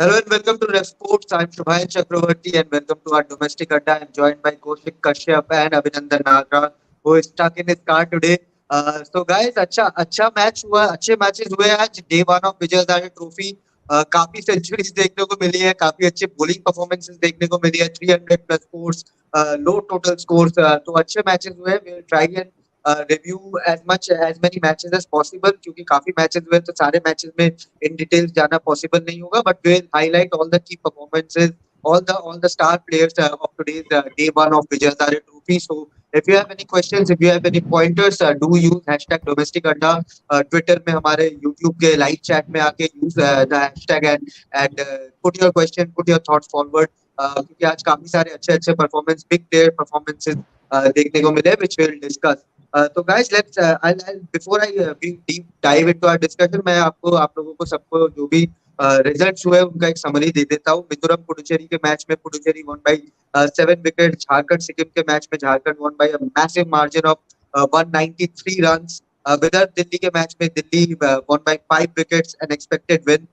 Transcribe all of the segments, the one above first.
Hello and welcome to Ref Sports. I'm Shubhayan Chakravarti and welcome to our domestic Adda. I'm joined by Kaushik Kashyap and Abhinandan Nagra, who is stuck in his car today. So guys, अच्छा match हुआ, अच्छे matches हुए आज day one of Vijay Hazare trophy. काफी centuries देखने को मिली है, काफी अच्छे बॉलिंग परफॉर्मेंसेस देखने को मिली है, 300 plus scores, low total scores. तो अच्छे मैचेस हुए. We try and review as many matches as possible, क्योंकि काफी मैचेस हुए तो सारे मैचेस में in details जाना possible नहीं होगा, but we'll highlight all the key performances, all the star players of today's day one of Vijay Hazare Trophy. So if you have any questions, if you have any pointers, do use hashtag domestic Adda. Twitter में हमारे YouTube के live chat में आके use the hashtag and put your question, put your thoughts forward. क्योंकि आज काफी सारे अच्छे अच्छे performance, big player performances देखने को मिले, which we'll discuss. तो guys, let's before I deep dive into our discussion, मैं आप लोगों को सबको जो भी रिजल्ट्स हुए उनका एक समरी दे देता हूँ. मिजोरम पुडुचेरी के मैच में Puducherry one by 7 wicket. Jharkhand Sikkim के मैच में Jharkhand one by massive margin of 193 runs. Vidarbha Delhi के मैच में Delhi one by 5 wickets, N expected win,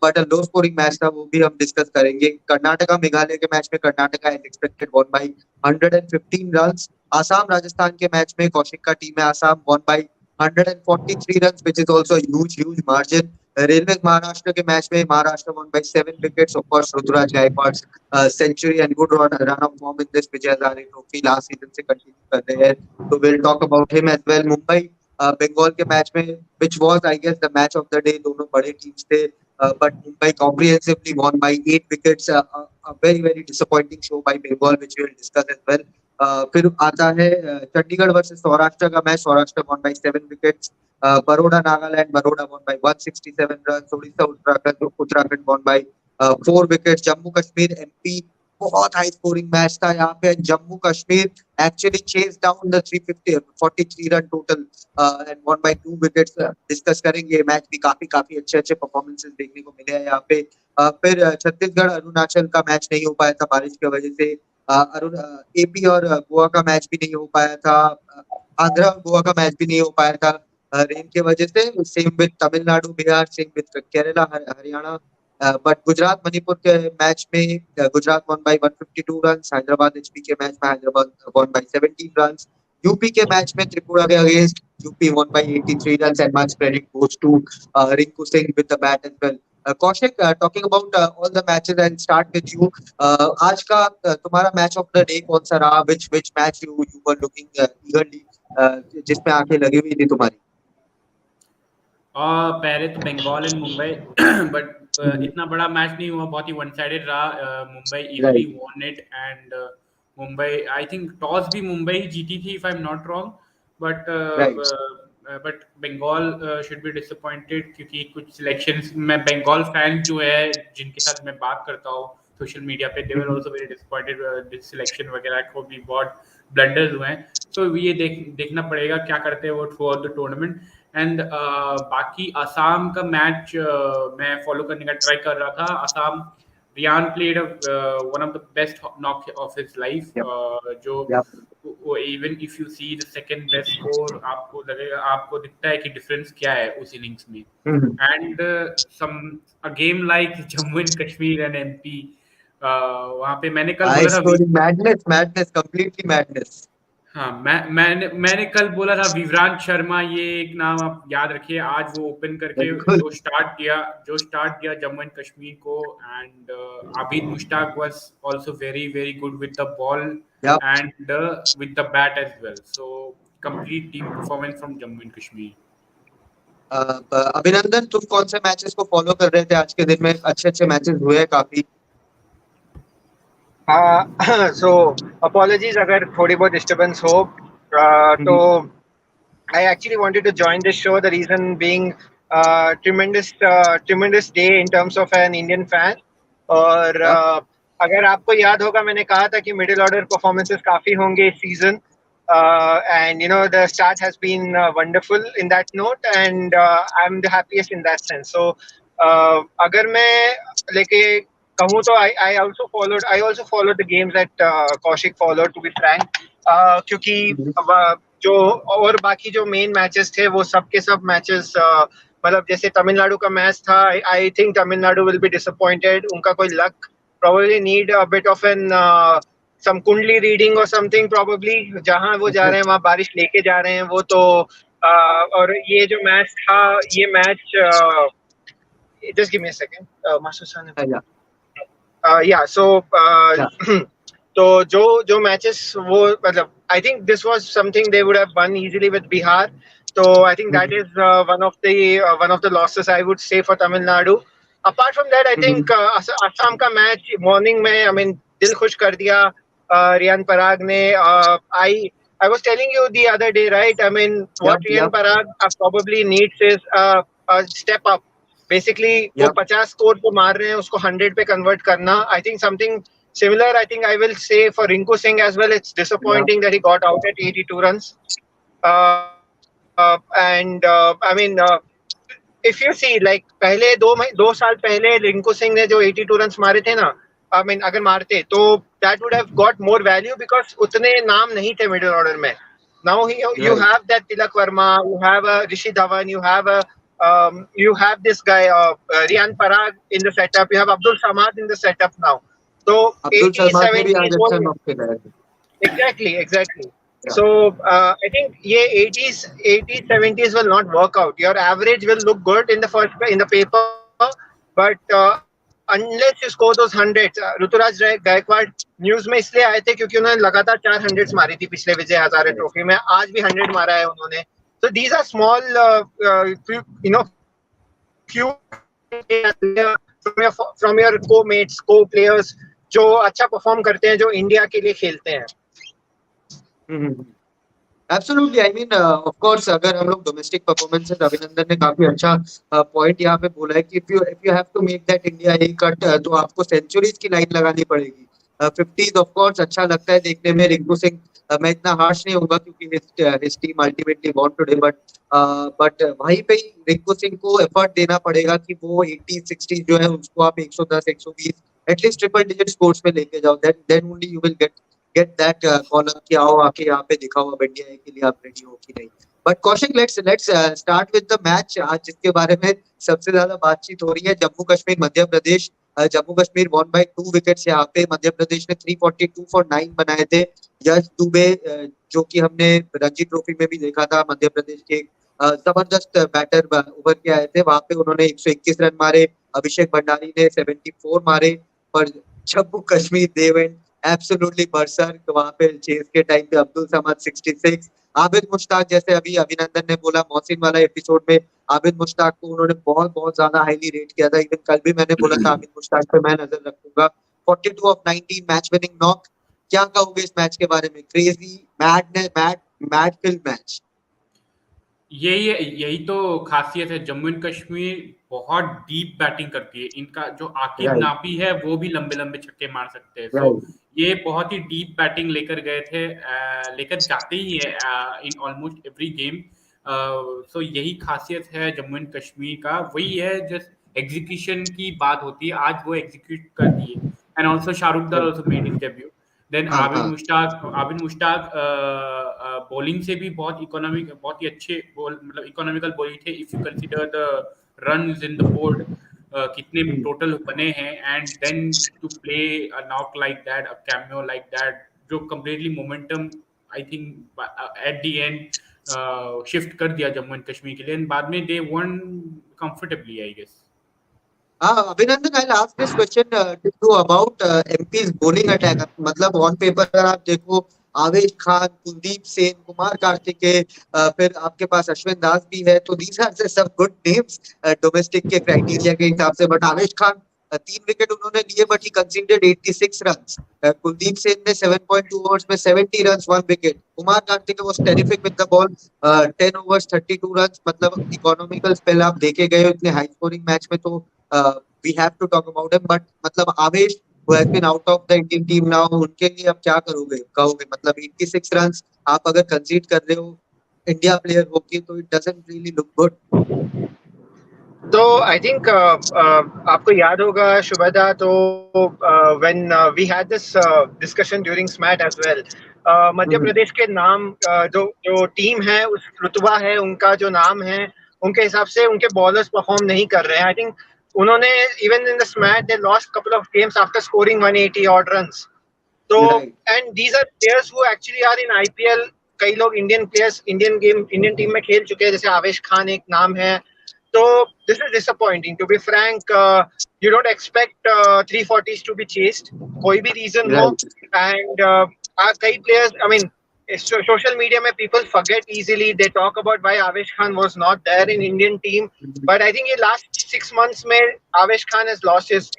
but low scoring match था, वो भी हम डिस्कस करेंगे. कर्नाटका मेघालय के मैच में Karnataka as expected won by 115 runs. Assam Rajasthan के मैच में कौशिक का टीम है Assam won by 143 runs, which is also huge margin. Railway Maharashtra के मैच में Maharashtra won by 7 wickets. Of course Ruturaj Gaikwad century and good run of form in this Vijay Hazare trophy last season से continue कर रहे हैं, तो will talk about him as well. Mumbai Bengal के match में which was I guess the match of the day, दोनों बड़े teams थे, but Mumbai comprehensively won by 8 wickets. A very disappointing show by Bengal, which we will discuss as well. फिर आता है Chandigarh versus Saurashtra का match. Saurashtra one by 7 wickets. Baroda Nagaland, Baroda one by 167 run. Orissa Uttarakhand one by 4 wickets. Jammu Kashmir MP, बहुत high scoring match था यहाँ पे. Jammu Kashmir actually chase down the 343 run total and one by 2 wickets. Discuss करेंगे. Match भी काफी अच्छे परफॉर्मेंसेस देखने को मिले हैं यहाँ पे. फिर छत्तीसगढ़ अरुणाचल का मैच नहीं हो पाया था बारिश की वजह से. एपी और गोवा का मैच भी नहीं हो पाया था. आंध्रा और गोवा का मैच भी नहीं हो पाया था रेन की वजह से. Same with Tamil Nadu, Bihar, same with Kerala, Haryana. But Gujarat Manipur के मैच में Gujarat won by 152 run. Hyderabad HP के मैच में Hyderabad won by 17 run. UP के मैच में त्रिपुरा के against UP won by 83 run. And much credit goes to Rinku Singh with the bat as well. Kaushik, talking about all the matches, I start with you. आज का तुम्हारा match of the day कौन सा रहा? which match you were looking eagerly, जिसमें आंखें लगी हुई थी तुम्हारी? पहले तो बंगाल एंड मुंबई बट इतना बड़ा मैच नहीं हुआ, बहुत ही वन साइडेड रहा. Mumbai easily won it and Mumbai, I think toss भी मुंबई ही जीती थी if I am not wrong. But Bengal should be disappointed, क्योंकि कुछ सिलेक्शंस, मैं बंगाल फैन जो है जिनके साथ मैं बात करता हूँ सोशल मीडिया पे, they were also very disappointed. Selection वगैरह को भी बहुत ब्लंडर्स हुए हैं. सो ये देखना पड़ेगा क्या करते हैं वो through out the tournament. And बाकी आसाम का मैच मैं फॉलो करने का ट्राई कर रहा था. Assam, Riyan played one of the best knock of his life. जो even if you see the second best score, आपको लगेगा, आपको दिखता है कि डिफरेंस क्या है उस इनिंग्स में. And some a game like Jammu and Kashmir and MP, वहां पे मैंने कल बोला था मैडनेस कंप्लीटली मैडनेस. हाँ, मैंने कल बोला था विवरांत शर्मा, ये एक नाम आप याद रखिए. आज वो ओपन करके जो स्टार्ट किया जम्मू एंड कश्मीर को. And Abid Mushtaq was also very good with the ball and with the bat as well. So complete team performance from Jammu and Kashmir. Abhinandan, तुम कौन से मैचेस को फॉलो कर रहे थे आज के दिन में? अच्छे मैचेस हुए हैं काफी. So apologies अगर थोड़ी बहुत disturbance हो. तो I actually wanted to join this show. The reason being tremendous day in terms of an Indian fan. और अगर आपको याद होगा, मैंने कहा था कि मिडिल ऑर्डर परफॉर्मेंसेस काफी होंगे इस season. And you know, the start has been wonderful in that note, and I'm the happiest in that sense. So अगर मैं लेके कहूँ तो I also followed the games that Kaushik followed, to be frank, क्योंकि जो और बाकी जो मेन मैचेस थे वो सब के सब मैचेस मतलब जैसे तमिलनाडु का मैच था, I think Tamil Nadu will be disappointed. उनका कोई luck probably need a bit of an some कुंडली रीडिंग और समथिंग probably. जहां वो जा रहे हैं वहां बारिश लेके जा रहे हैं वो तो. और ये जो मैच था, ये match just give me a second. मास्टर साहब ने yeah, so तो जो मैचेस वो मतलब I think this was something they would have won easily with Bihar. तो I think that is one of the losses I would say for Tamil Nadu. Apart from that I think Assam का match morning में I mean दिल खुश कर दिया रियान पराग ने. I was telling you the other day, right? I mean, what Riyan Parag probably needs is a step up. Basically, वो 50 score को मार रहे हैं, उसको 100 पे कन्वर्ट करना. I think something similar, I think I will say for Rinku Singh as well. It's disappointing that he got out at 82 runs. I mean, if you see, like पहले 2 साल पहले रिंकू सिंह ने जो 82 रन्स मारे थे ना, I mean, अगर मारते तो that would have got more value because उतने नाम नहीं थे मिडिल ऑर्डर में. Now you have that Tilak Verma, you have Rishi Dhawan, you have this guy Riyan Parag in the setup, you have Abdul Samad in the setup now. So 80s, 70s, exactly. Yeah. So I think yeah, 80s, 70s will not work out. Your average will look good in the paper, but unless you score those hundreds. Ruturaj Gaikwad news में इसलिए आए थे क्योंकि उन्होंने लगातार 4 hundreds मारी थी पिछले विजय हजारे ट्रॉफी में. आज भी 100 मारा है उन्होंने. So these are small, few from your co-mates, co-players जो अच्छा परफॉर्म करते हैं, जो इंडिया के लिए खेलते हैं. Absolutely, I mean, of course, अगर हम लोग डोमेस्टिक परफॉर्मेंसेस, अभिनंदन ने काफी अच्छा पॉइंट यहाँ पे बोला है कि if you have to make that India A cut, तो आपको सेंचुरीज की लाइन लगानी पड़ेगी. 50s ऑफ कोर्स अच्छा लगता है देखने में. रिंकू सिंह मैं इतना हार्श नहीं होगा क्योंकि his team ultimately won today, but वहीं पे ही रिंकू सिंह को एफर्ट देना पड़ेगा कि वो 80 60 जो है उसको आप 110 120 एटलीस्ट ट्रिपल डिजिट स्कोर्स में लेके जाओ. then only you will get that call up कि आओ आके यहाँ पे दिखाओ अब इंडिया के लिए आप रेडी हो कि नहीं. But Kaushik, let's start with the match आज जिसके बारे में सबसे ज्यादा बातचीत हो रही है. Jammu Kashmir Madhya Pradesh. Jammu Kashmir won by 2 wickets. यहाँ पे मध्य प्रदेश ने 342 फॉर 9 बनाए थे. यश दुबे जो कि हमने रणजी ट्रॉफी में भी देखा था, मध्य प्रदेश के जबरदस्त बैटर उभर के आए थे. वहां पे उन्होंने 121 रन मारे. अभिषेक भंडारी ने 74 मारे. पर Jammu Kashmir they went absolutely berserk. वहां पे चेस के टाइम पे अब्दुल समद 66, आबिद मुश्ताक, जैसे अभी अभिनंदन ने बोला मोहसिन वाला एपिसोड में, आबिद मुश्ताक को उन्होंने बहुत बहुत ज्यादा हाईली रेट किया था. इवन कल भी मैंने बोला था आबिद मुश्ताक पे मैं नजर रखूंगा. 42 ऑफ 19 मैच विनिंग नॉक. क्या कहोगे इस मैच के बारे में? Crazy, mad field match. यही तो खासियत है. जम्मू एंड कश्मीर बहुत डीप बैटिंग करती है. इनका जो आकिब नापी है वो भी लंबे लंबे छक्के मार सकते हैं. सो ये बहुत ही डीप बैटिंग लेकर गए थे, लेकर जाते ही है इन ऑलमोस्ट एवरी गेम. सो यही खासियत है जम्मू एंड कश्मीर का. वही है जस्ट एग्जीक्यूशन की बात होती है. आज वो एग्जीक्यूट कर दिए. And also Shahrukh Dar also made his debut. Then Abid Mushtaq bowling से भी बहुत ही अच्छे मतलब इकोनॉमिकल बॉलिंग थे. If you consider the runs in the board कितने टोटल बने हैं, and then to play a knock like that, a cameo like that, जो completely momentum I think at the end shift कर दिया Jammu and Kashmir के लिए. बाद में they won comfortably I guess. Abhinandan, I'll ask this question to you about MP's bowling attack. मतलब on paper अगर आप देखो, आवेश खान, कुलदीप सेन, कुमार कार्तिकेय, फिर आपके पास अश्विन दास भी है, तो दीज आर सब गुड नेम्स डोमेस्टिक के क्राइटेरिया के हिसाब से. बट आवेश खान 3 विकेट उन्होंने लिए, but he considered 86 runs. Kuldeep Sen ने 7.2 ओवर्स में 70 runs, 1 wicket. Kumar Kartikeya was terrific with the ball, 10 overs 32 runs. मतलब इकोनॉमिकल स्पेल आप देखे गए इतने हाई स्कोरिंग मैच में, तो we have to talk about him. But मतलब आवेश who has been out of the Indian team now, उनके लिए आप क्या कहोगे? मतलब 86 रन्स आप अगर कंसीड कर रहे हो इंडिया प्लेयर होके, तो it doesn't really look good. तो आई थिंक आपको याद होगा शुभदा, तो when we had this discussion during SMAT as well, Madhya Pradesh के नाम जो टीम है, उस रुतबा है उनका जो नाम है, उनके हिसाब से उनके बॉलर्स परफॉर्म नहीं कर रहे हैं. आई थिंक उन्होंने even in this match they lost couple of games after scoring 180 odd runs. तो and these are players who actually are in IPL. कई लोग इंडियन प्लेयर्स इंडियन टीम में खेल चुके हैं, जैसे आवेश खान एक नाम है. तो this is disappointing to be frank. You don't expect 340s to be chased, कोई भी रीजन हो. एंड कई players, I mean social media mein people forget easily. They talk about why Avesh Khan was not there in Indian team, but I think in last 6 months mein Avesh Khan has lost his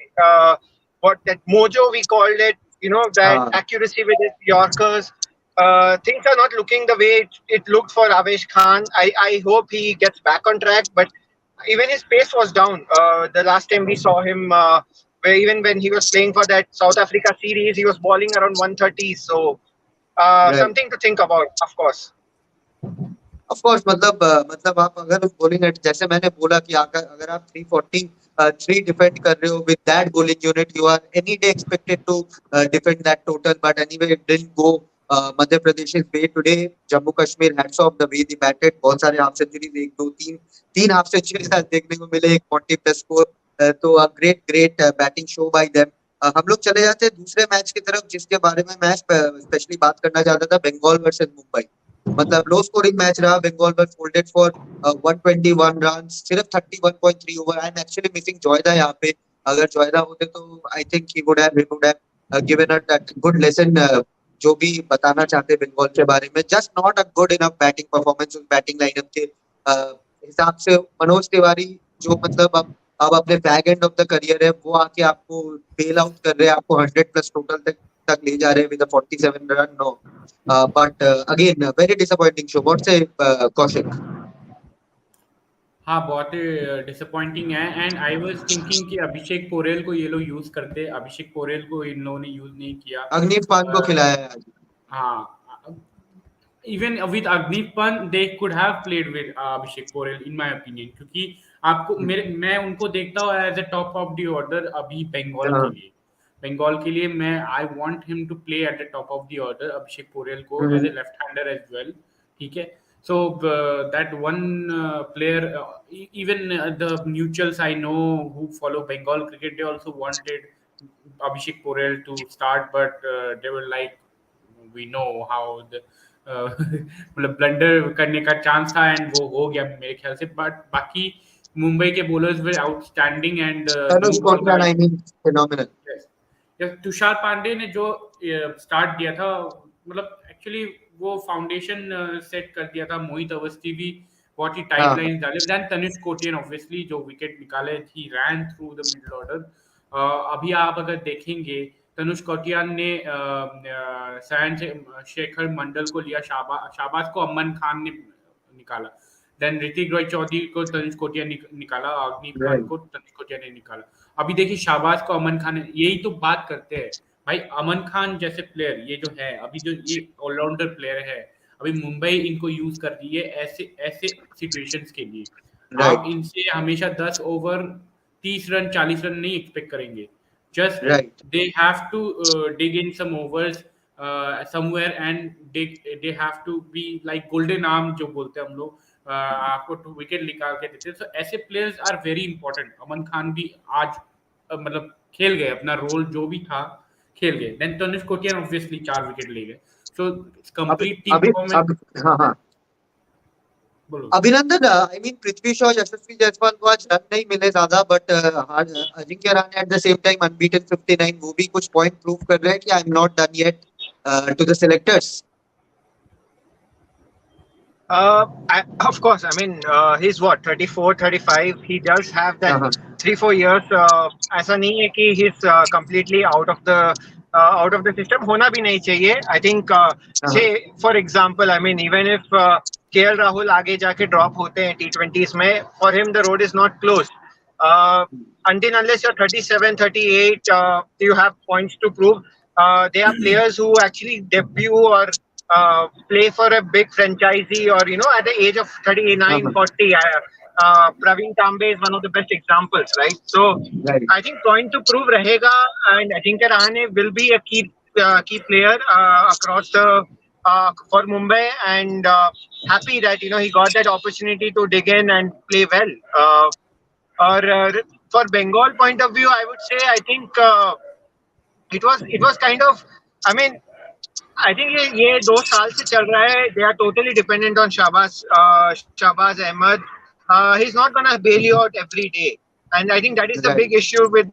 what that mojo we called it, you know, that accuracy with his Yorkers. Things are not looking the way it looked for Avesh Khan. I hope he gets back on track, but even his pace was down. The last time we saw him, where even when he was playing for that South Africa series, he was bowling around 130. So something to think about, of course. Of course मतलब आप अगर bowling जैसे मैंने बोला कि अगर आप 343 defend कर रहे हो with that bowling unit, you are any day expected to defend that total, but anyway it didn't go Madhya Pradesh way today. Jammu Kashmir hats off the way they batted. बहुत सारे हाफ सेंचुरीज, 1 2 3 हाफ सेंचुरीज देखने को मिले, एक 40 plus score. तो great batting show by them. हम लोग चले जाते हैं दूसरे मैच की तरफ, जिसके बारे में मैं स्पेशली बात करना चाहता था. बंगाल वर्सेस मुंबई. मतलब लो स्कोरिंग मैच रहा. Bengal were folded for 121 run, सिर्फ 31.3 over. I am actually missing Joyda यहाँ पे. अगर जॉयदा होते तो I think he would have given a that good lesson, जो भी बताना चाहते बंगाल के बारे में. Just not a good enough batting performance. Batting lineup के हिसाब से मनोज तिवारी जो मतलब अब अपने back end of the career है, वो आके आपको बेल आउट कर रहे हैं, आपको 100 प्लस टोटल तक ले जा रहे हैं with 47 run. No, but again very disappointing show. What say Kaushik? हाँ, बहुत ही डिसअपॉइंटिंग है. एंड आई वाज थिंकिंग कि अभिषेक पोरेल को ये लोग यूज करते. अभिषेक पोरेल को इन लोगों ने यूज नहीं किया. अग्निव पान को खिलाया है आज. हाँ, even with Agniv Pan they could have played with Abhishek Porel in my opinion, क्योंकि आपको मैं उनको देखता हूँ as a top of the order अभी बंगाल के लिए मैं I want him to play at the top of the order Abhishek Porel को as a left hander as well. ठीक है. So that one player, even the mutuals I know who follow Bengal cricket, they also wanted Abhishek Porel to start, but they were like, we know how the मतलब blunder करने का chance था and वो हो गया मेरे ख्याल से. बट बाकी मुंबई के bowlers were outstanding and Tushar Pandey ने जो स्टार्ट दिया था, मतलब एक्चुअली वो फाउंडेशन सेट कर दिया था. मोहित अवस्थी भी बहुत ही टाइट लाइन डाले. देन तनिष्क कोटियन ऑब्वियसली जो विकेट निकाले, ही रैन थ्रू द मिडिल ऑर्डर. अभी आप अगर देखेंगे तनुष कोटियान ने सैन शेखर मंडल को लिया, शाहबाज को अमन खान ने निकाला. देन ऋतिक रॉय चौधरी को तनुष कोटिया निकाला, अग्निव खान को तनुष कोटिया ने निकाला. अभी देखिए शाहबाज को अमन खान ने. यही तो बात करते हैं भाई. अमन खान जैसे प्लेयर ये जो है अभी, जो ये ऑलराउंडर प्लेयर है, अभी मुंबई इनको यूज कर रही है ऐसे सिचुएशंस के लिए. आप इनसे हमेशा 10 ओवर 30 रन 40 रन नहीं एक्सपेक्ट करेंगे. Just they have to dig in some overs somewhere, and they have to be like golden arm जो बोलते हैं हम लोग, आपको विकेट निकाल के देते हैं. So ऐसे प्लेयर्स आर वेरी इंपॉर्टेंट. अमन खान भी आज मतलब खेल गए अपना रोल जो भी था, खेल गए. Then Tanush Kotian obviously 4 wicket ले गए. So complete team performance. हाँ अभिनंदन. आई मीन पृथ्वी शॉ, यशस्वी जायसवाल को आज रन नहीं मिले ज्यादा, but Ajinkya Rahane at the same time unbeaten 59. वो भी कुछ पॉइंट प्रूव कर रहे हैं कि I am not done yet to the selectors. Of course, I mean, he's what, 34, 35. He does have that 3-4 years. ऐसा नहीं है कि he's completely out of the system. होना भी नहीं चाहिए. I think, say for example, I mean, even if KL Rahul आगे जाके drop होते हैं T20s में, for him the road is not closed. Until unless you're 37, 38, you have points to prove. They are players who actually debut or play for a big franchisee, or you know, at the age of 39, 40. Praveen Tambe is one of the best examples, right? So I think point to prove rahega, and Ajinkya Rahane will be a key player across the for Mumbai, and happy that he got that opportunity to dig in and play well. Or for Bengal point of view, I would say I think it was kind of, I mean, I think ये 2 साल से चल रहा है. They are totally dependent on Shahbaz Ahmed. He's not gonna bail you out every day, and I think that is the big Right. issue with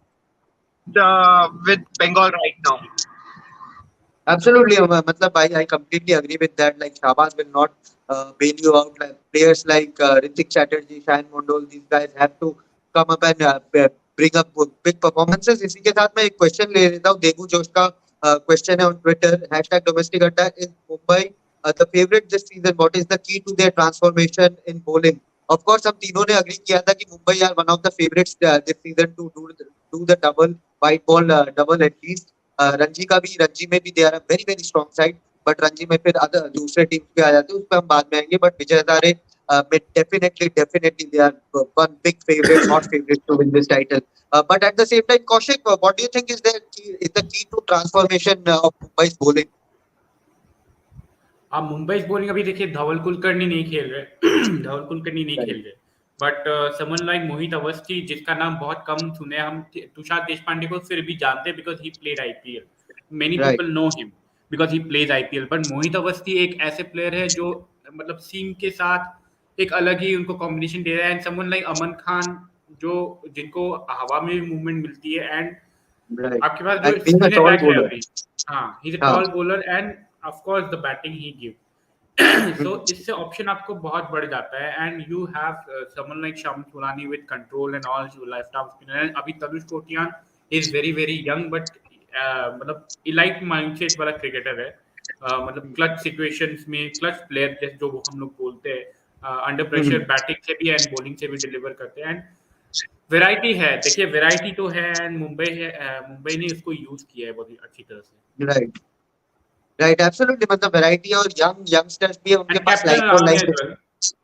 Bengal right now. Absolutely, matlab, I completely agree with that. Like Shahbaz will not bail you out. Like players like Ritik Chatterjee, Shayan Mondol, these guys have to come up and bring up big performances. इसी के साथ मैं एक question ले लेता हूँ. देबू जोश का क्वेश्चन है on Twitter. #domestic is Mumbai the favorite this season? What is the key to their transformation in bowling? Of course, हम तीनों ने agree किया था कि Mumbai are one of the favorites this season to do the double white ball double at least. Ranji का भी रणजी में भी they are very very strong side but Ranji में फिर अदर दूसरे टीम पे आ जाते हैं उस पर हम बाद में आएंगे बट विजय हजारे में definitely they are one big favourite hot favourite to win this title but at the same time Kaushik what do you think is the key to transformation of मुंबई's bowling? आप मुंबई बॉलिंग अभी देखिए धवल कुलकर्णी नहीं खेल रहे धवल कुलकर्णी नहीं खेल रहे बट समवन लाइक मोहित अवस्थी जिसका नाम बहुत कम सुने हम तुषार देशपांडे को फिर भी जानते हैं because he played IPL many people know him because he plays IPL but Mohit Awasthi एक ऐसे प्लेयर है जो मतलब सीम के साथ एक अलग ही उनको कॉम्बिनेशन दे रहा है एंड समवन लाइक अमन खान जो जिनको हवा में मूवमेंट मिलती है एंड आपके पास जो स्पिन अटैक है अभी हाँ he is a tall bowler and of course the batting he give so इससे ऑप्शन आपको बहुत बढ़ जाता है and you have someone like Shams Mulani with control and all left arm spinner अभी Tanush Kotian is very very young but मतलब elite mindset वाला cricketer है मतलब क्लच सिचुएशंस में क्लच प्लेयर जैसे जो हम लोग बोलते हैं अंडर प्रेशर बैटिंग से भी एंड बॉलिंग से भी डिलीवर करते हैं एंड वैरायटी है देखिए वैरायटी तो है एंड मुंबई ने इसको यूज किया है बहुत अच्छी तरह से राइट राइट एब्सोल्युटली मतलब वैरायटी और यंगस्टर्स भी है उनके पास like for like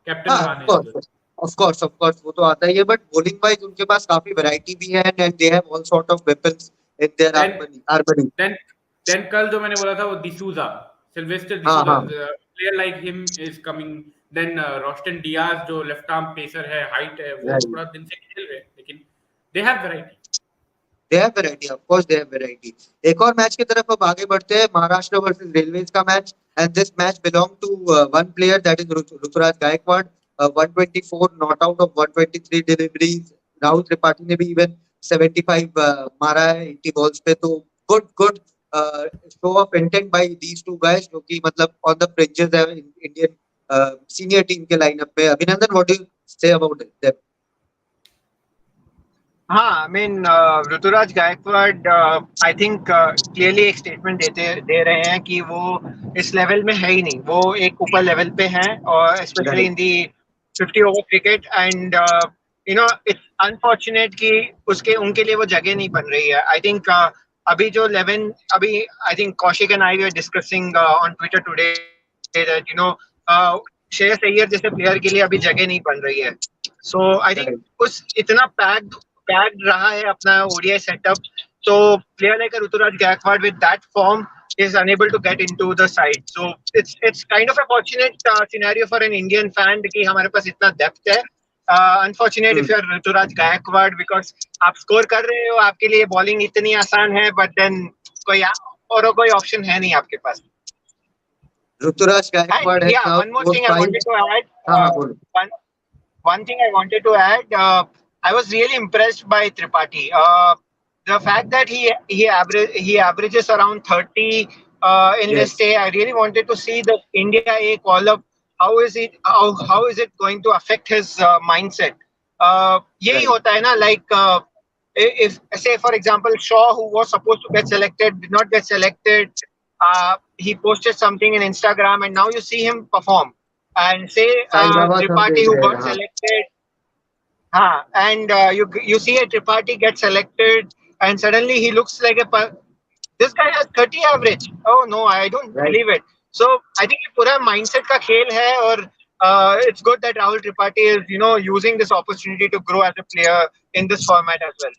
captain of course वो तो आता ही है बट बॉलिंग वाइज उनके पास काफी वैरायटी भी है and they have all sort of weapons in their armoury then कल जो मैंने बोला था वो D'Souza Sylvester D'Souza player like him is coming then Royston Dias जो लेफ्ट आर्म पेसर है हाइट है वो थोड़ा दिन से खेल रहे हैं लेकिन they have variety of course they have variety. एक और मैच की तरफ अब आगे बढ़ते हैं महाराष्ट्र वर्सेस रेलवेज का match and this match belong to one player that is Ruturaj Gaikwad 124 not out of 123 deliveries Rahul Tripathi ने भी इवन 75 मारा है 80 बॉल्स पे तो good show of intent by these two guys जो कि मतलब ऑन द फ्रिंजेस है इंडियन सीनियर टीम के लाइनअप में Abhinandan what do you say about them? हाँ, I mean, Ruturaj Gaikwad I think clearly एक स्टेटमेंट दे रहे हैं कि वो इस लेवल में है ही नहीं, वो एक ऊपर लेवल पे हैं और specially in the 50 over cricket and it's unfortunate कि उनके लिए वो जगह नहीं बन रही है. आई थिंक अभी जो 11 अभी I think Kaushik and I we are discussing on Twitter today that Shreyas Iyer जैसे प्लेयर के लिए अभी जगह नहीं बन रही है. सो आई थिंक उस इतना पैक्ड रहा है अपना ODI setup, so player like Ruturaj Gaikwad with that form is unable to get into the side. So it's kind of a fortunate scenario for an Indian fan कि हमारे पास इतना depth है. Unfortunate if you are Ruturaj Gaikwad because आप score कर रहे हो, आपके लिए bowling इतनी आसान है, but then कोई option है नहीं आपके पास. ऋतुराज गायकवाड़ है. Yeah, one more thing I wanted to add. One thing I wanted to add. I was really impressed by Tripathi. The fact that he averages around 30 in this day. I really wanted to see the India A call up. How is it going to affect his mindset? यही होता है ना, like if say for example Shaw, who was supposed to get selected, did not get selected. He posted something in Instagram, and now you see him perform. And say Tripathi, who got selected. And you see a Tripathi get selected and suddenly he looks like this guy has 30 average. Oh no, I don't believe it. So I think ये पूरा mindset का खेल है और it's good that Rahul Tripathi is using this opportunity to grow as a player in this format as well.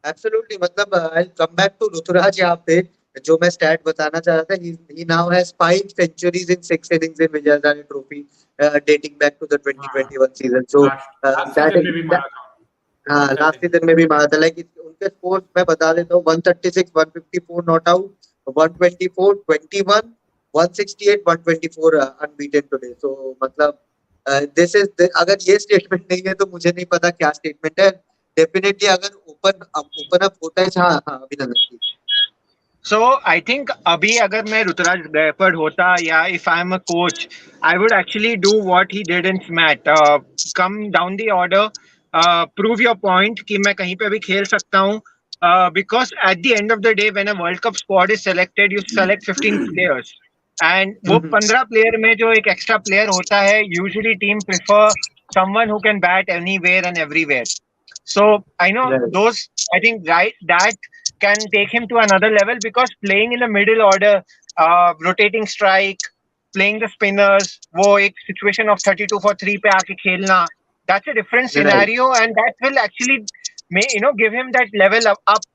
Absolutely. मतलब I'll come back to Rituraj यहाँ पे जो मैं स्टैट बताना चाह रहा था, he now has 5 centuries in 6 innings in Vijay Hazare Trophy, dating back to the हाँ 2021 season. So last that season is में भी that, मारा था हाँ बहुत सारे लास्ट सीजन में भी मारा था। लाइक उनके स्कोर्स मैं बता देता हूँ, 136, 154 नॉट आउट, 124, 21, 168, 124 अनबीटन टुडे। सो मतलब दिस इज, अगर ये स्टेटमेंट नहीं है तो मुझे नहीं पता क्या स्टेटमेंट है। डेफिनेटली अगर ओपन अप होता है, हाँ हाँ अभिनंदन जी। So I think अभी अगर मैं ऋतुराज गायकवाड़ होता या if I'm a coach, I would actually do what he did in SMAT. Come down the order, prove your point कि मैं कहीं पे भी खेल सकता हूँ. Because at the end of the day, when a World Cup squad is selected, you select 15 players. And वो 15 player में जो एक extra player होता है, usually team prefer someone who can bat anywhere and everywhere. So I know those. I think right that can take him to another level because playing in the middle order, rotating strike, playing the spinners, वो एक situation of 32 for 3 पे आके खेलना, that's a different scenario and that will actually give him that level up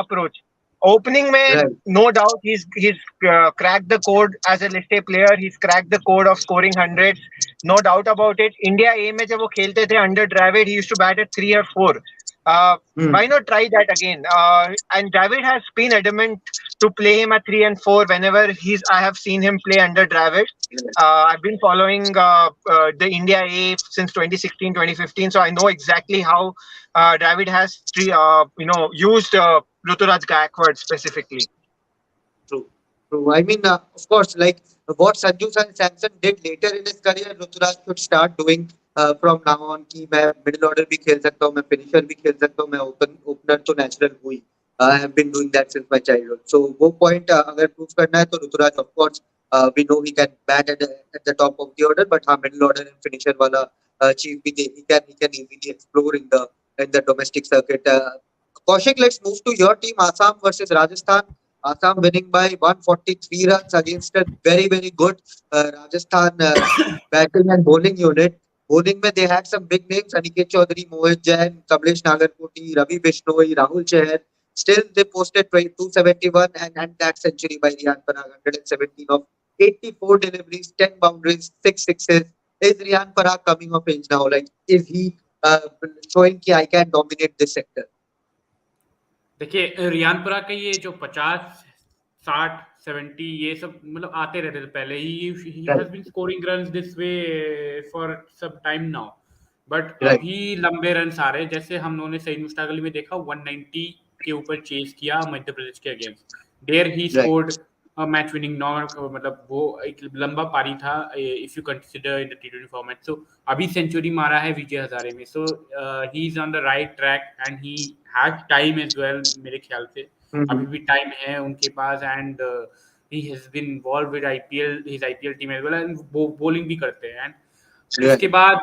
approach. Opening में no doubt he's cracked the code as a list A player. He's cracked the code of scoring hundreds, no doubt about it. India A में जब वो खेलते थे under Dravid, he used to bat at 3 or 4. Why not try that again? And Dravid has been adamant to play him at 3 and 4 whenever I have seen him play under Dravid. I've been following the India A since 2016, 2015, so I know exactly how Dravid has used Ruturaj Gaikwad specifically. True. I mean, of course, like what Sanju Samson did later in his career, Ruturaj should start doing from now on. कि मैं middle order भी खेल सकता हूँ, मैं finisher भी खेल सकता हूँ, मैं opener तो natural हूँ ही. I have been doing that since my childhood. So वो point अगर prove करना है तो Ruturaj, of course, we know he can bat at the top of the order, but हाँ middle order and finisher वाला चीज भी he can easily explore in the domestic circuit. Kaushik, let's move to your team, Assam versus Rajasthan. Assam winning by 143 runs against a very, very good Rajasthan batting and bowling unit. Bowling में they had some big names: Aniket Chaudhary, Mohit Jain, Kamlesh Nagarkoti, Ravi Bishnoi, Rahul Chahar. Still, they posted 271 and that century by Riyan Parag, 117 of 84 deliveries, 10 boundaries, 6 sixes. Is Riyan Parag coming of age now? Like, is he showing कि I can dominate this sector? देखिए रियान पराग का ये जो 50, 60, 70 ये सब मतलब आते रहते थे पहले ही has been scoring runs this way for some time now but अभी लंबे रन्स आ रहे हैं जैसे हम लोगों ने सईद मुश्ताक अली में देखा 190 के ऊपर चेस किया मध्य प्रदेश के against there he scored match winning knock मतलब वो एक लंबा पारी था if you consider in the T20 format so अभी सेंचुरी मारा है विजय हजारे में so he is on the right track and he has time as well मेरे ख्याल से अभी भी टाइम है उनके पास and he has been involved with his IPL team as well and bowling भी करते हैं and उसके बाद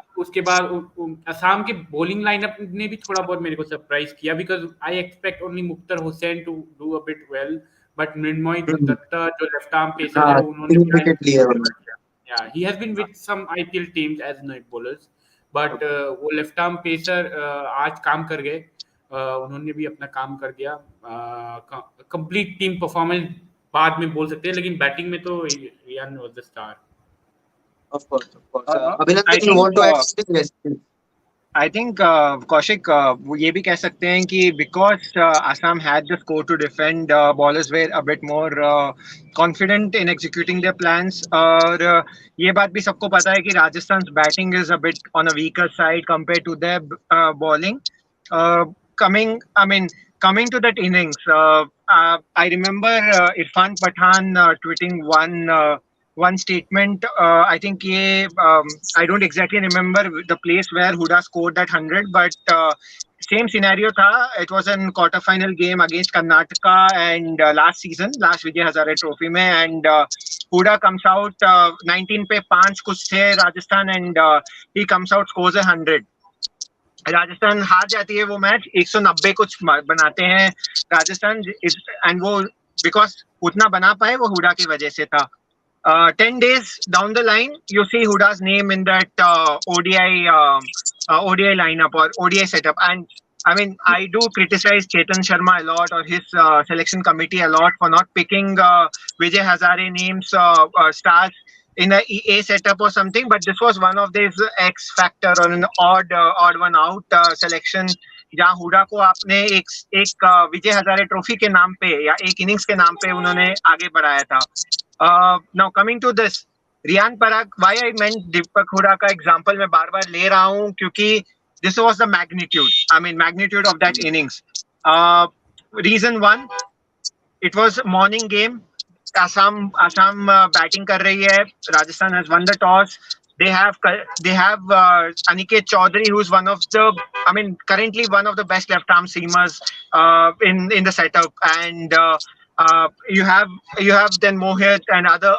असम के bowling lineup ने भी थोड़ा बहुत मेरे को सरप्राइज किया because I expect only Mukhtar Hussain to do a bit well but Mrinmayi Dutta जो लेफ्ट आर्म पेसर है उन्होंने yeah he has been with some IPL teams as night bowlers but वो लेफ्ट आर्म पेसर आज काम कर गए उन्होंने भी अपना काम कर दिया कंप्लीट टीम परफॉर्मेंस बाद में बोल सकते हैं लेकिन बैटिंग में तो Riyan was the star of course Abhinandan you want to add something I think Kaushik वो ये भी कह सकते हैं कि because Assam had the score to defend, bowlers were a bit more confident in executing their plans. और ये बात भी सबको पता है कि Rajasthan's batting is a bit on a weaker side compared to their bowling. Coming to that innings, I remember Irfan Pathan tweeting one statement. I think I don't exactly remember the place where Huda scored that 100, but same scenario tha. It was a quarter-final game against Karnataka and last Vijay Hazare Trophy mein, and Huda comes out 19 पे 5 कुछ थे Rajasthan and he comes out scores 100. Rajasthan हार जाती है वो match 190 कुछ बनाते हैं राजस्थान एंड वो बिकॉज उतना बना पाए वो हुडा की वजह से था 10 days down the line you see Huda's name in that ODI lineup or ODI setup and I mean, I do criticize Chetan Sharma a lot, or his selection committee a lot, for not picking Vijay Hazare names, stars in a setup or something. But this was one of these X factor or an odd one out selection, जहाँ हुडा को आपने एक विजय Hazare trophy के नाम पे या एक innings के नाम पे उन्होंने आगे बढ़ाया था. Now coming to this, Riyan Parag, why I meant Deepak Hooda का एग्जांपल मैं बार बार ले रहा हूँ क्योंकि this was the magnitude of that innings. Reason one, it was morning game. Assam batting कर रही है. Rajasthan has won the toss. They have Aniket Chaudhary, who's one of the, currently one of the best left arm seamers in the setup, and you have then Mohit and other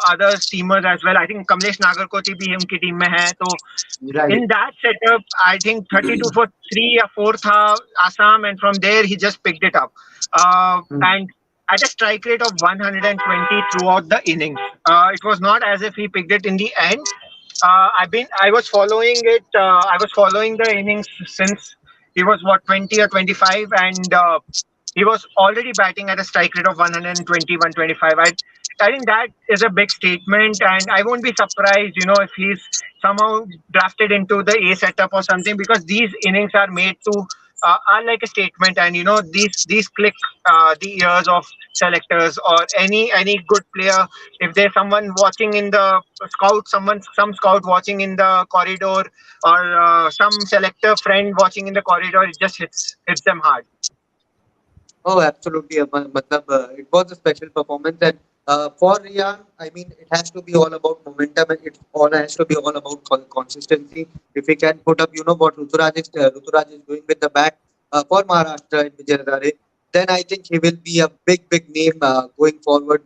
seamers as well. I think Kamlesh Nagarkoti bhi उनकी team में है. So in that setup, I think 32 for 3 or 4 tha Assam, and from there he just picked it up. And at a strike rate of 120 throughout the innings. It was not as if he picked it in the end. I was following it. I was following the innings since he was 20 or 25, and he was already batting at a strike rate of 120, 125. I think that is a big statement, and I won't be surprised, if he's somehow drafted into the A setup or something, because these innings are made to are like a statement, and these click the ears of selectors or any good player. If there's someone watching in the some scout watching in the corridor, or some selector friend watching in the corridor, it just hits them hard. Oh, absolutely. It was a special performance, and for Riyan, I mean, it has to be all about momentum, and it all has to be all about consistency. If he can put up, what Ruturaj is doing with the bat for Maharashtra in Vijay Hazare, then I think he will be a big name going forward.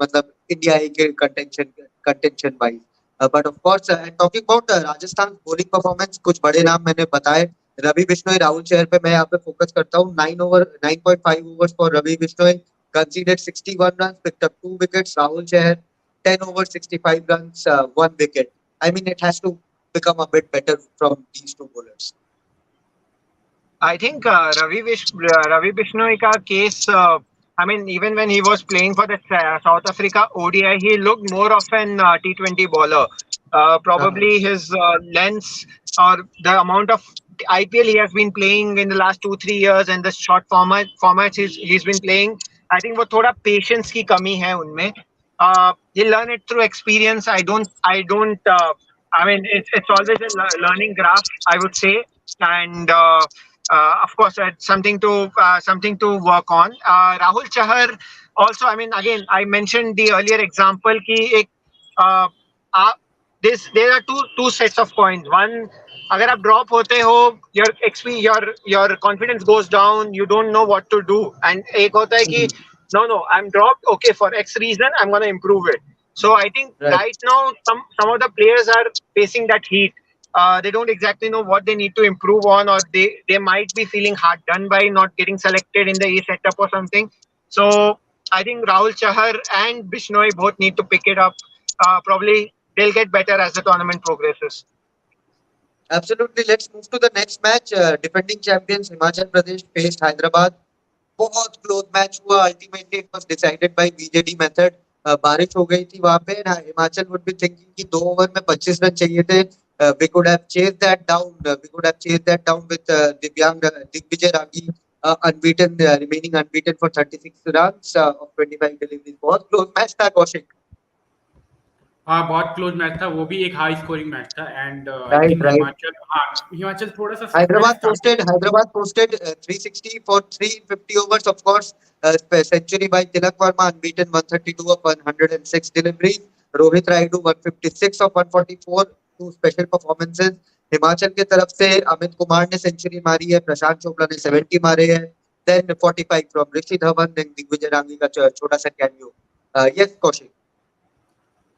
India के contention wise. But of course, and talking about Rajasthan bowling performance, कुछ बड़े नाम मैंने बताए. रवि बिश्नोई, राहुल चहर पे मैं यहाँ पे फोकस करता हूँ. 9.5 overs for Ravi Bishnoi, conceded 61 runs, picked up 2 wickets. Rahul Chahar, 10 overs, 65 runs, 1 wicket. I mean, it has to become a bit better from these two bowlers. I think Ravi Bishnoi ka case, even when he was playing for the South Africa ODI, he looked more of an T20 bowler. Probably his length or the amount of IPL he has been playing in the last 2-3 years, and the short formats he's been playing, I think वो थोड़ा patience की कमी है उनमें. He'll learn it through experience. I don't. It's always a learning graph, I would say, and of course, something to work on. Rahul Chahar also. Again, I mentioned the earlier example कि there are two sets of coins. One, अगर आप drop होते हो, your confidence goes down. You don't know what to do. And एक होता है कि no, I'm dropped. Okay, for X reason, I'm gonna improve it. So I think right now some of the players are facing that heat. They don't exactly know what they need to improve on, or they might be feeling hard done by not getting selected in the A setup or something. So I think Rahul Chahar and Bishnoi both need to pick it up. Probably they'll get better as the tournament progresses. Absolutely. Let's move to the next match. Defending champions Himachal Pradesh faced Hyderabad. बहुत close match हुआ. Ultimately it was decided by BJD method. बारिश हो गई थी वहां पे. Himachal would be thinking कि 2 over में 25 रन चाहिए थे. We could have chased that down. With Digvijay Rangi unbeaten, remaining unbeaten for 36 runs of 25 deliveries. बहुत क्लोज मैच था कौशिक. हाँ, बहुत क्लोज मैच था. वो भी एक हाई स्कोरिंग मैच था, एंड हिमाचल थोड़ा सा Hyderabad posted 360 for 350 overs. Of course, century by Tilak Verma, unbeaten 132 of 106 deliveries. Rohit Raidu 156 of 144, 2 special performances. Himachal के तरफ से अमित कुमार ने सेंचुरी मारी है, प्रशांत चोपड़ा ने 70 मारे हैं. Then 45 from Rishi Dhawan, then Digvijay Rangi का छोटा सा कैमियो. Yes, कौशिक.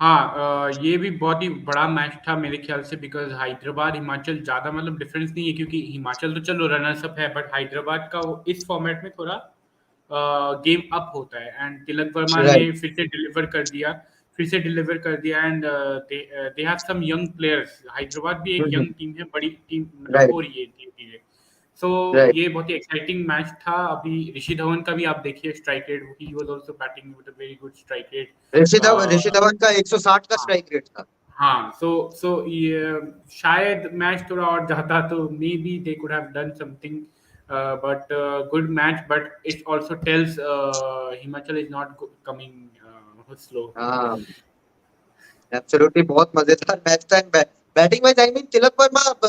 हाँ, ये भी बहुत ही बड़ा मैच था मेरे ख्याल से, बिकॉज हैदराबाद हिमाचल ज्यादा डिफरेंस नहीं है, क्योंकि हिमाचल तो चलो रनर्स अप है, बट हैदराबाद का इस फॉर्मेट में थोड़ा गेम अप होता है. एंड तिलक वर्मा ने फिर से डिलीवर कर दिया and they have some young players. Hyderabad भी एक यंग टीम है, बड़ी टीम हो रही है धीरे-धीरे. सो Right. ये बहुत ही एक्साइटिंग मैच था। अभी ऋषि धवन का भी आप देखिए strike rate, he was also batting with a very good strike rate. Rishi Dhawan का 160 का हाँ स्ट्राइक रेट था। हाँ, सो ये शायद मैच थोड़ा और जाता तो may be they could have done something, but good match, but it also tales Himachal is not coming slow. हाँ, एब्सोल्युटली बहुत मजेदार मैच था। Batting wise I mean Tilak Varma अब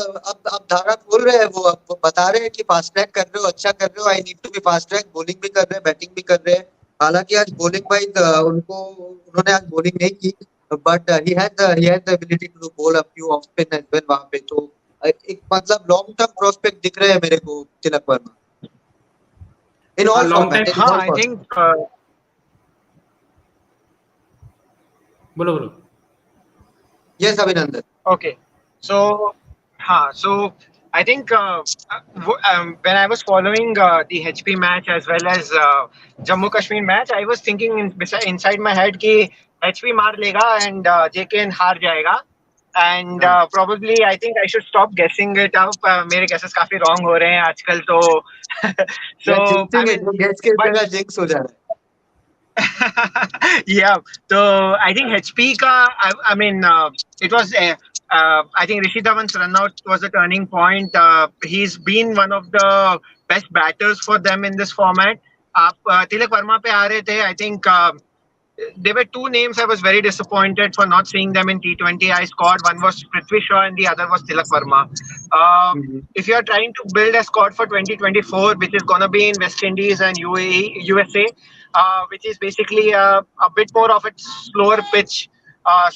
धारा खोल रहे हैं, वो अब वो बता रहे हैं कि फास्ट ट्रैक कर रहे हो, अच्छा कर रहे हो, I need to be fast track. Bowling भी कर रहे हैं, बैटिंग भी कर रहे हैं। हालांकि आज बॉलिंग वाइज उन्होंने आज बॉलिंग नहीं की, but he has the ability to bowl a few off spin as well वहां पे। तो एक मतलब लॉन्ग टर्म प्रोस्पेक्ट दिख रहे हैं मेरे को तिलक वर्मा इन हाँ ऑल लॉन्ग फॉर्मेट, टाइम। इन हाँ, ऑल I फॉर्मेट। think बोलो बोलो। यस अभिनंदन। okay. So, so I think when I was following the HP match as well as Jammu Kashmir match, I was thinking inside my head कि HP मार लेगा and JKN हार जाएगा. And हाँ, probably I think I should stop guessing it up. मेरे guesses काफी wrong हो रहे हैं आजकल तो. या So I जिंक्सिंग है, mean, जो गैस के but जगह जिंक्स हो जा रहा है। yeah, so I think HP ka, I mean, it was I think Rishi Dhawan's run out was a turning point. He's been one of the best batters for them in this format. आप तिलक वर्मा पे आ रहे थे. I think there were two names I was very disappointed for not seeing them in T20. I scored. One was Prithvi Shaw and the other was Tilak Verma. If you are trying to build a squad for 2024, which is going to be in West Indies and USA, which is basically a bit more of a slower pitch,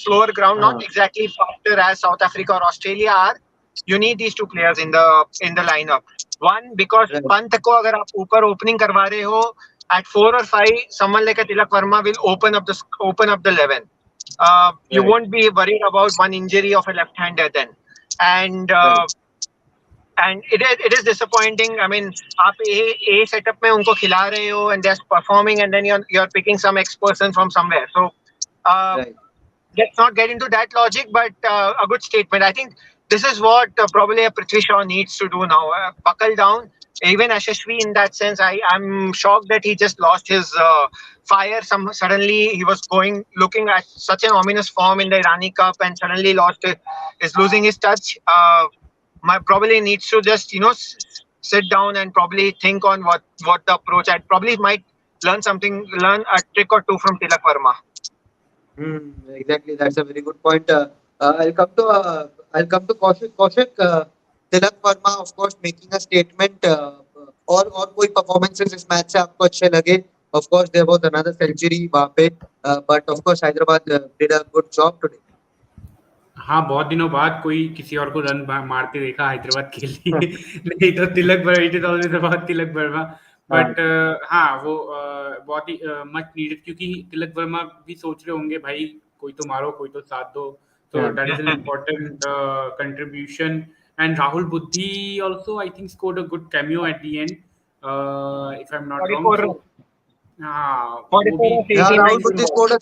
slower ground, not हाँ, exactly faster as South Africa or Australia are. You need these two players in the lineup. One, because right, Pant को अगर आप ऊपर opening करवा रहे हो at 4 or 5, someone like a Tilak Verma will open up the 11. You right, won't be worried about one injury of a left-hander then, and right, it is disappointing. I mean, आप A setup में उनको खिला रहे हो and they're performing, and then you're picking some ex person from somewhere. So right, let's not get into that logic, but a good statement. I think this is what probably a Prithvi Shaw needs to do now. Buckle down. Even Ashashvi, in that sense, I'm shocked that he just lost his fire. Suddenly he was looking at such an ominous form in the Irani Cup, and suddenly lost it. Is losing his touch. Probably needs to just sit down and probably think on what the approach. I probably might learn a trick or two from Tilak Verma. Exactly, that's a very good point. I'll come to Kaushik. Kaushik, Tilak Verma, of course, making a statement. और कोई performances इस match से आपको अच्छे लगे? Of course, there was another century वहाँ पे, but of course, Hyderabad did a good job today. हाँ, बहुत दिनों बाद कोई किसी और को रन मारते देखा हैदराबाद के लिए। नहीं तो Tilak Varma, it is always about Tilak Varma. But हाँ, वो बहुत ही मच नीडेड, क्योंकि तिलक वर्मा भी सोच रहे होंगे भाई कोई तो मारो, कोई तो साथ दो। So that is an important contribution. And Rahul Buddhi also, I think, scored a good cameo at the end, if I'm not wrong. 44 So, हाँ, वो 44 भी of Yeah, 18 Rahul runs Buddhi involved. scored a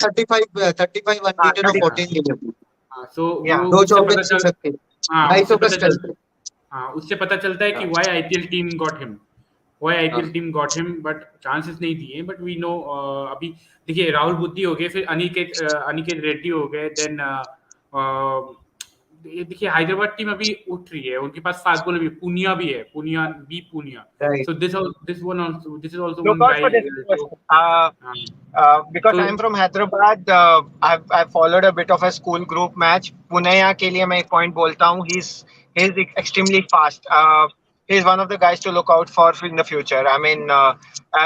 35 unbeaten of 14 deliveries. हाँ, so Yeah. वो दो उससे चौके पता चल, सकते, हाँ, 250 उससे का पता स्ट्राइक चल, रेट। हाँ, उससे पता चलता है कि why IPL team got him, but chances नहीं दिए। But we know, अभी देखिए राहुल बुद्धि हो गए, फिर अनिकेत रेड्डी हो गए, देन ये देखिए हैदराबाद टीम अभी उठ रही है, उनके पास फास्ट बॉलर भी, पुनिया भी है, Punia. Right. So this is also Look one out guy. for this जो because so I'm from Hyderabad. I've followed a bit of a school group match. पुनया के लिए मैं एक point बोलता हूँ. He's extremely fast. He's one of the guys to look out for in the future. I mean,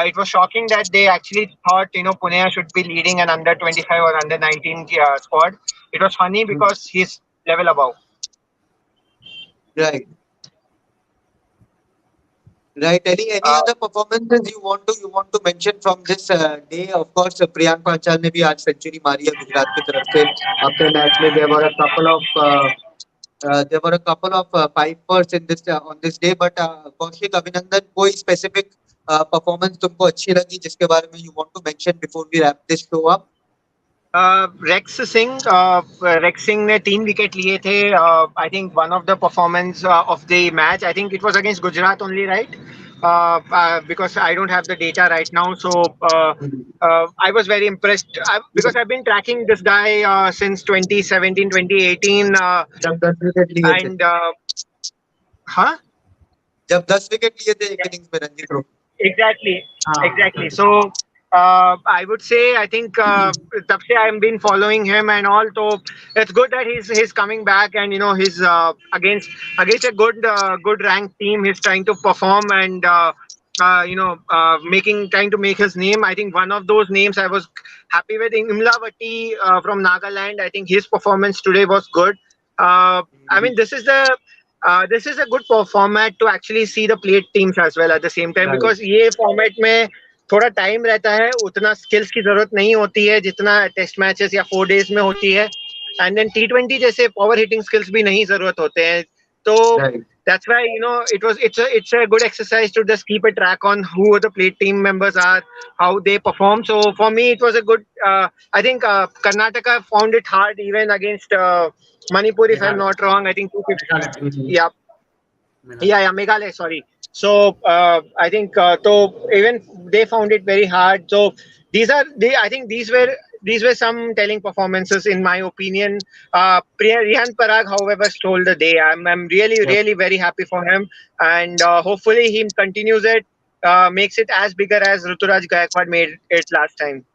it was shocking that they actually thought Punea should be leading an under 25 or under 19 squad. It was funny because he's level above. Right. Right. Any other performances you want to mention from this day? Of course, Priyank Panchal ने भी आज century मारी है गुजरात की तरफ से अपने match में. There were a couple of pipers in this on this day, but Kaushik, Abhinandan, कोई specific performance तुमको अच्छी लगी जिसके बारे में you want to mention before we wrap this show up? Rex Singh ने 3 विकेट लिए थे. I think one of the performance of the match. I think it was against Gujarat only, right? Because I don't have the data right now, so I was very impressed. Because I've been tracking this guy since 2017, 2018, जब 10 wicket लिए थे and huh? जब 10 wicket लिए थे एक innings में Ranji trophy. Exactly, हाँ exactly. So I would say I think tab se I've been following him and all. So it's good that he's coming back, and you know he's against a good ranked team. He's trying to perform and making trying to make his name. I think one of those names I was happy with Imlavati from Nagaland. I think his performance today was good. I mean this is a good format to actually see the plate teams as well at the same time, Right. because ये format में थोड़ा time रहता है, उतना skills की जरूरत नहीं होती है जितना टेस्ट मैचेस या 4 days में होती है. एंड देन T20 जैसे पावर हिटिंग स्किल्स भी नहीं जरूरत होते हैं. तो Right. that's why it's a good exercise to just keep a track on who the plate team members are, how they perform. So for me it was a good I think Karnataka found it hard even against Manipur, if I'm Meghalaya not wrong. I think 250. Meghalaya Yeah, Meghalaya Meghalaya, sorry. So I think so even they found it very hard. So I think these were some telling performances in my opinion. Rihan Parag, however, stole the day. I'm really Yep. really very happy for him, and hopefully he continues it, makes it as bigger as Ruturaj Gaikwad made it last time.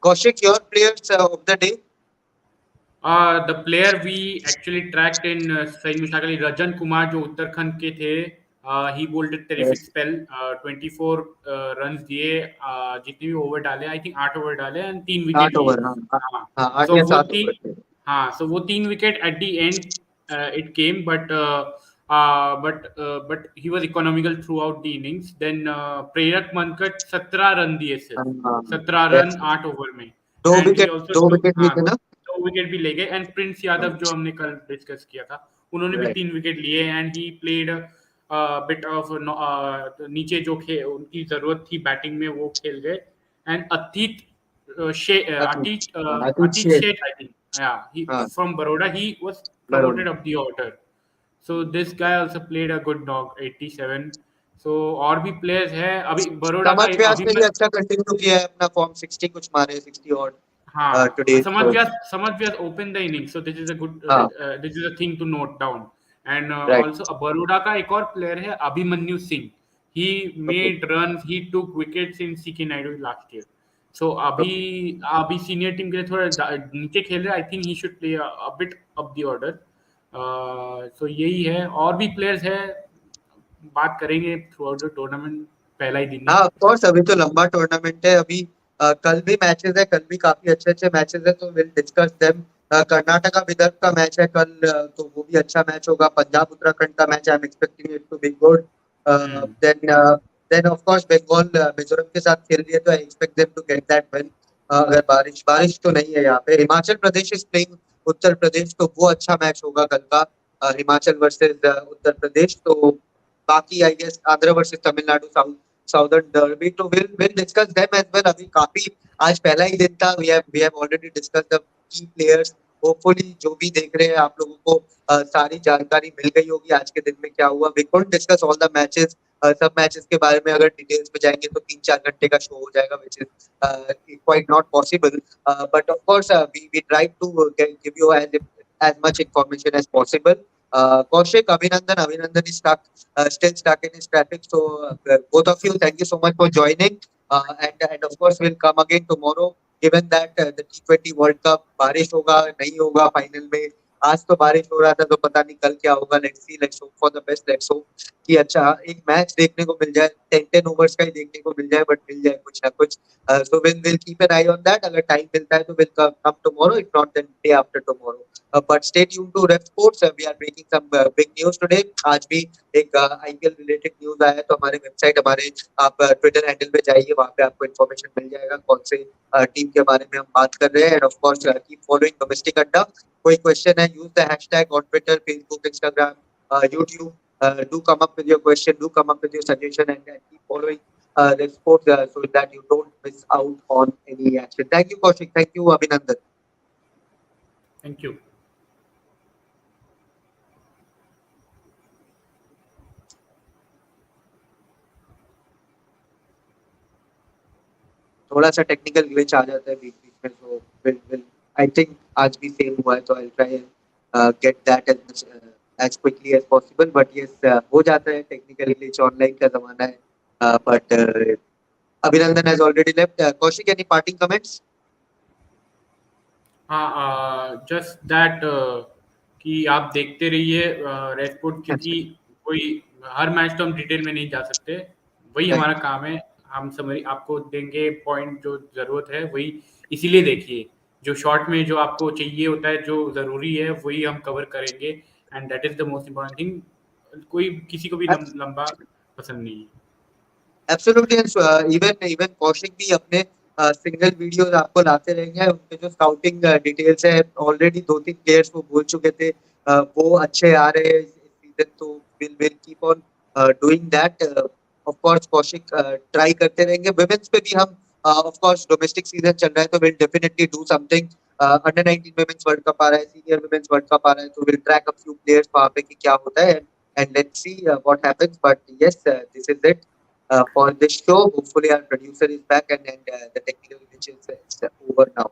Kaushik, your players of the day. The player we actually tracked in Saint Mishakali, Rajan Kumar, जो उत्तराखंड के थे, he bowled a terrific Yes. spell. 24 runs दिए, जितने भी over डाले, I think 8 over डाले and 3 wicket 8 लिए. Over. हाँ हाँ, हाँ 8 so या वो 7 तीन, ओवर थे. हाँ, so वो 3 wicket at the end it came, but he was economical throughout the innings. Then प्रेरक मनकट 17 रन दिए सिर्फ, हाँ 17 yes. रन 8 ओवर में, दो and he विकेट also दो took, विकेट हाँ, लिए थे ना. 2 विकेट भी ले गए. एंड प्रिंस यादव जो हमने कल डिस्कस किया था, उन्होंने भी Right. 3 विकेट लिए. And he played bit of नीचे जो उनकी जरूरत थी बैटिंग में वो खेल गए. एंड अतीत अतीत Atit Sheth. Sheth, I think, yeah, he हाँ from Baroda, he was बरोबर. promoted up the order. So this guy also played a good knock, 87. So और भी प्लेयर्स है अभी बरोडा का. समझ व्यास ने भी अभी अच्छा कंटिन्यू किया है अपना फॉर्म. 60 कुछ मारे 60 और हाँ, today. Samat opened the innings, so this is a good हाँ this is a thing to note down. And right. also Baroda का एक और प्लेयर है Abhimanyu Singh. He okay made runs, he took wickets in CK Naidu last year. So अभी senior team के लिए थोड़ा नीचे खेल रहे. I think he should play a bit up the order. So यही है. और भी प्लेयर्स है, बात करेंगे थ्रू आउट द टूर्नामेंट, पहला ही दिन हाँ है. ऑफ कोर्स अभी तो लंबा टूर्नामेंट है. अभी कल भी मैचेस है. कल भी काफी अच्छे मैचेस है, तो will discuss them. Karnataka Vidarbha का मैच है कल, तो वो भी अच्छा मैच होगा. पंजाब उत्तराखंड का match I am expecting it to be good. Then of course Bengal Mizoram के साथ खेल रही है, तो I expect them to get that win. अगर बारिश तो नहीं है यहाँ पे. हिमाचल प्रदेश इज प्लेइंग उत्तर प्रदेश, तो वो अच्छा मैच होगा कल का. हिमाचल वर्सेस उत्तर प्रदेश. तो बाकी I guess Andhra versus Tamil Nadu southern derby. तो will discuss them as well. अभी काफी आज पहला ही दिन था. We have already discussed the key players. Hopefully जो भी देख रहे हैं आप लोगों को सारी जानकारी मिल गई होगी आज के दिन में क्या हुआ. We couldn't discuss all the matches. सब मैचेस के बारे में अगर डिटेल्स में जाएंगे तो 3-4 घंटे का शो हो जाएगा, which is quite not possible. But of course we try to give you as much information as possible. Kaushik, Abhinandan is still stuck in his traffic. So both of you, thank you so much for joining. And of course we'll come again tomorrow. Given that the T20 World Cup, बारिश होगा नहीं होगा final में. आज तो बारिश हो रहा था, तो पता नहीं कल क्या होगा. Let's see, let's hope for the best. Let's hope कि अच्छा एक मैच देखने को मिल जाए. 10 ओवर्स का ही देखने को मिल जाए, बट मिल जाए कुछ ना कुछ. So we'll keep an eye on that. अगर टाइम मिलता है तो we'll come tomorrow. If not, then day after tomorrow. But stay tuned to Ref Sports. We are breaking some big news today. आज भी एक IPL related न्यूज आया है, तो हमारे वेबसाइट, हमारे आप ट्विटर हैंडल पे जाइए, वहाँ पे आपको इन्फॉर्मेशन मिल जाएगा कौन से टीम के बारे में हम बात कर रहे हैं. And of course keep following domestic अड्डा. कोई क्वेश्चन है, use the hashtag on Twitter, Facebook, Instagram, YouTube. Do come up with your question, do come up with your suggestion, and keep following the sports so that you don't miss out on any action. Thank you, Kaushik. Thank you, Abhinandan. Thank you. थोड़ा सा technical glitch आ जाता है बीच बीच में, so will I think आज भी same हुआ है, तो I'll try and get that as much as quickly as possible, but yes हो जाता है, टेक्निकल ग्लिच, ऑनलाइन का जमाना है, but Abhinandan has already left. Kaushik, any parting comments? हाँ, जस्ट दैट कि आप देखते रहिए रेड स्पोर्ट, क्योंकि कोई हर मैच तो हम डिटेल में नहीं जा सकते, वही हमारा काम है। हम समरी आपको देंगे पॉइंट जो ज़रूरत है वही, इसीलिए देखिए जो शॉर्ट में जो आपको चाहिए होता है, जो ज़रूरी है वही हम कवर करेंगे, and that is the most important thing. कोई किसी को भी लंबा पसंद नहीं है। एब्सोल्युटली, इवन कौशिक भी अपने सिंगल वीडियोस आपको लाते रहेंगे, उनके जो स्काउटिंग डिटेल्स है, ऑलरेडी 2-3 प्लेयर्स वो बोल चुके थे वो अच्छे आ रहे हैं इस सीजन, तो will keep on doing that. Of course Kaushik try करते रहेंगे। वुमेन्स पे भी हम ऑफ कोर्स डोमेस्टिक सीजन चल रहा है तो will definitely do something. Under 19 women's world cup आ रहा है, सीनियर वुमेन्स वर्ल्ड कप आ रहा है, तो will track a few players वहां पे कि क्या होता है, and let's see what happens, but yes this is it for this show. Hopefully, our producer is back and the technical glitch is over now.